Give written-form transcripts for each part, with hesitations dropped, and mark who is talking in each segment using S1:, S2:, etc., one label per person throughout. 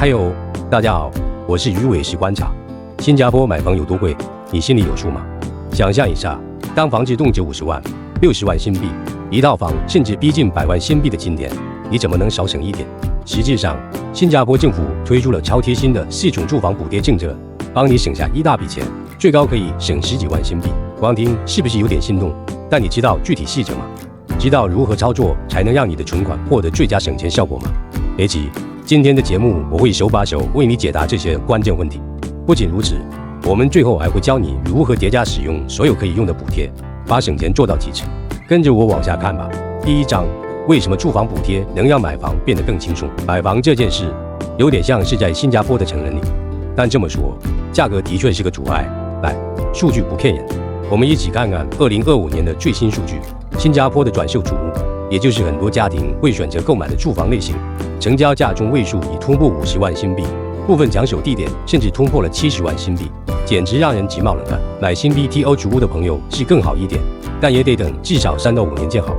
S1: 还有，大家好，我是鱼尾时观察。新加坡买房有多贵，你心里有数吗？想象一下，当房子动輒50万、60万新币，一套房甚至逼近100万新币的今天，你怎么能少省一点？实际上，新加坡政府推出了超贴心的4种住房补贴政策，帮你省下一大笔钱，最高可以省10几万新币。光听是不是有点心动？但你知道具体细则吗？知道如何操作才能让你的存款获得最佳省钱效果吗？别急，今天的节目我会手把手为你解答这些关键问题。不仅如此，我们最后还会教你如何叠加使用所有可以用的补贴，把省钱做到极致。跟着我往下看吧。第一章，为什么住房补贴能让买房变得更轻松？买房这件事有点像是在新加坡的成人礼，但这么说，价格的确是个阻碍。来，数据不骗人，我们一起看看2025年的最新数据。新加坡的转售主屋，也就是很多家庭会选择购买的住房类型，成交价中位数已突破50万新币，部分抢手地点甚至突破了70万新币，简直让人直冒冷汗。买新 BTO 主屋的朋友是更好一点，但也得等至少3到5年见好。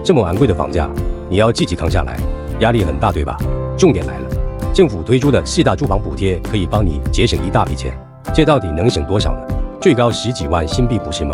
S1: 这么昂贵的房价，你要自己扛下来，压力很大，对吧？重点来了，政府推出的4大住房补贴可以帮你节省一大笔钱，这到底能省多少呢？最高10几万新币，不是吗？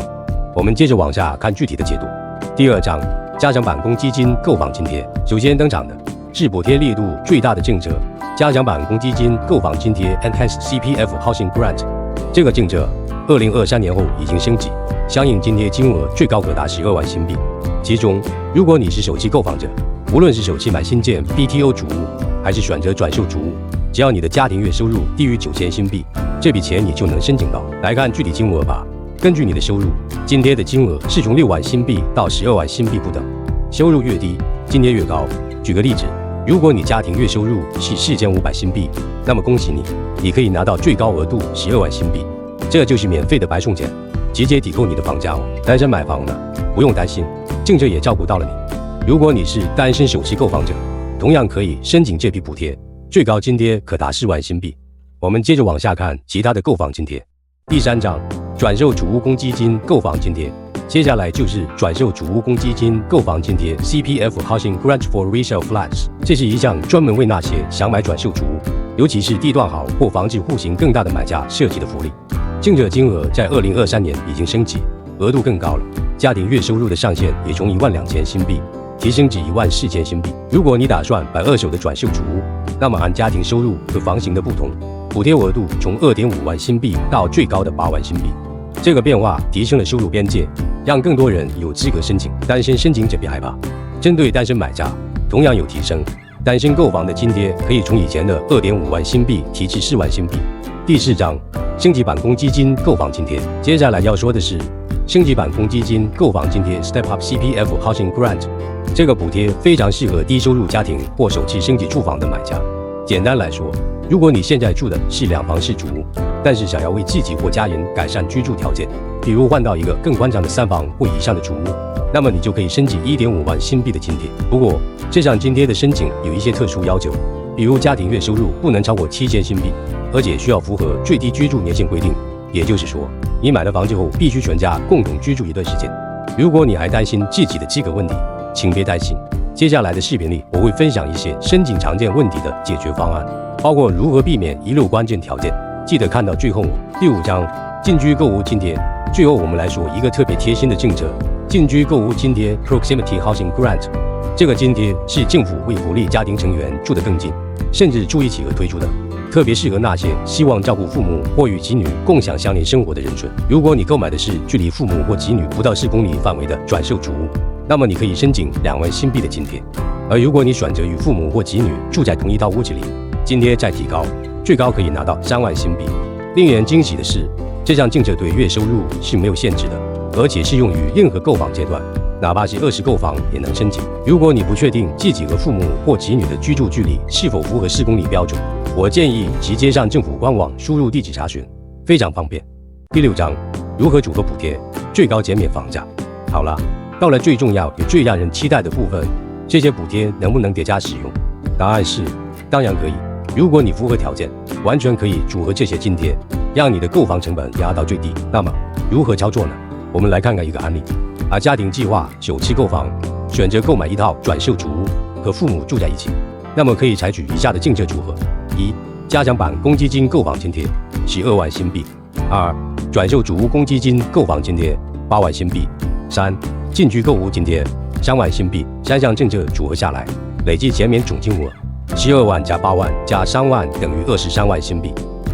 S1: 我们接着往下看具体的解读。第二章，加强版公积金购房津贴。首先登场的是补贴力度最大的政策——加强版公积金购房津贴 （Enhanced CPF Housing Grant）。这个政策2023年后已经升级，相应津贴金额最高可达12万新币。其中，如果你是首期购房者，无论是首期买新建 BTO 主屋，还是选择转售主屋，只要你的家庭月收入低于9000新币，这笔钱你就能申请到。来看具体金额吧。根据你的收入，津贴的金额是从6万新币到12万新币不等，收入越低，津贴越高。举个例子，如果你家庭月收入是4500新币，那么恭喜你，你可以拿到最高额度12万新币，这就是免费的白送钱，直接抵扣你的房价哦。单身买房呢，不用担心，政策也照顾到了你。如果你是单身首期购房者，同样可以申请这笔补贴，最高津贴可达4万新币。我们接着往下看其他的购房津贴。第三章，转售主屋公积金购房津贴。接下来就是转售主屋公积金购房津贴 （CPF Housing Grant for Resale Flats）。这是一项专门为那些想买转售主屋，尤其是地段好或房子户型更大的买家设计的福利。政策金额在2023年已经升级，额度更高了，家庭月收入的上限也从12000新币提升至14000新币。如果你打算买二手的转售主屋，那么按家庭收入和房型的不同，补贴额度从2.5万新币到最高的8万新币。这个变化提升了收入边界，让更多人有资格申请。单身申请者别害怕，针对单身买家同样有提升，单身购房的津贴可以从以前的2.5万新币提至4万新币。第四章，升级版公积金购房津贴。接下来要说的是升级版公积金购房津贴 Step Up CPF Housing Grant。这个补贴非常适合低收入家庭或首期升级住房的买家。简单来说，如果你现在住的是2房式主屋，但是想要为自己或家人改善居住条件，比如换到一个更宽敞的3房或以上的主屋，那么你就可以申请1.5万新币的津贴。不过，这项津贴的申请有一些特殊要求，比如家庭月收入不能超过7000新币，而且需要符合最低居住年限规定。也就是说，你买了房子后必须全家共同居住一段时间。如果你还担心自己的资格问题，请别担心。接下来的视频里，我会分享一些申请常见问题的解决方案，包括如何避免遗漏关键条件。记得看到最后。第5章，近居购屋津贴。最后我们来说一个特别贴心的政策——近居购屋津贴 （Proximity Housing Grant）。这个津贴是政府为鼓励家庭成员住得更近，甚至住一起而推出的，特别适合那些希望照顾父母或与子女共享相邻生活的人群。如果你购买的是距离父母或子女不到4公里范围的转售主屋，那么你可以申请2万新币的津贴。而如果你选择与父母或子女住在同一套屋子里，津贴再提高，最高可以拿到3万新币。令人惊喜的是，这项政策对月收入是没有限制的，而且适用于任何购房阶段，哪怕是2手购房也能申请。如果你不确定自己和父母或子女的居住距离是否符合4公里标准，我建议直接上政府官网输入地址查询，非常方便。第6章，如何组合补贴，最高减免房价。好了，到了最重要也最让人期待的部分，这些补贴能不能叠加使用？答案是，当然可以。如果你符合条件，完全可以组合这些津贴，让你的购房成本压到最低。那么如何操作呢？我们来看看一个案例。家庭计划首期购房，选择购买一套转售主屋，和父母住在一起，那么可以采取以下的政策组合：1. 加强版公积金购房津贴12万新币。2、转售主屋公积金购房津贴8万新币。3、进居购屋津贴3万新币。3项政策组合下来，累计减免总金额12万加8万加3万等于23万新币。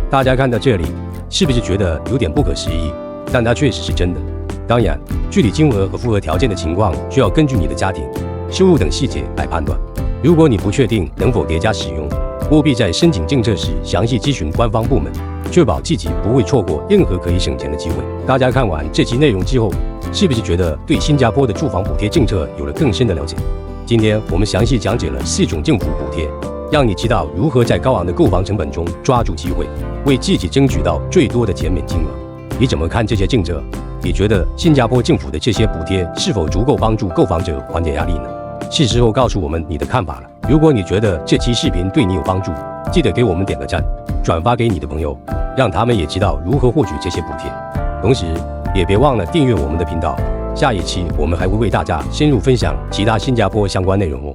S1: 大家看到这里，是不是觉得有点不可思议？但它确实是真的。当然，具体金额和符合条件的情况，需要根据你的家庭、收入等细节来判断。如果你不确定能否叠加使用，务必在申请政策时详细咨询官方部门，确保自己不会错过任何可以省钱的机会。大家看完这期内容之后，是不是觉得对新加坡的住房补贴政策有了更深的了解？今天我们详细讲解了4种政府补贴，让你知道如何在高昂的购房成本中抓住机会，为自己争取到最多的减免金额。你怎么看这些政策？你觉得新加坡政府的这些补贴是否足够帮助购房者缓解压力呢？是时候告诉我们你的看法了。如果你觉得这期视频对你有帮助，记得给我们点个赞，转发给你的朋友，让他们也知道如何获取这些补贴。同时，也别忘了订阅我们的频道。下一期我们还会为大家深入分享其他新加坡相关内容哦。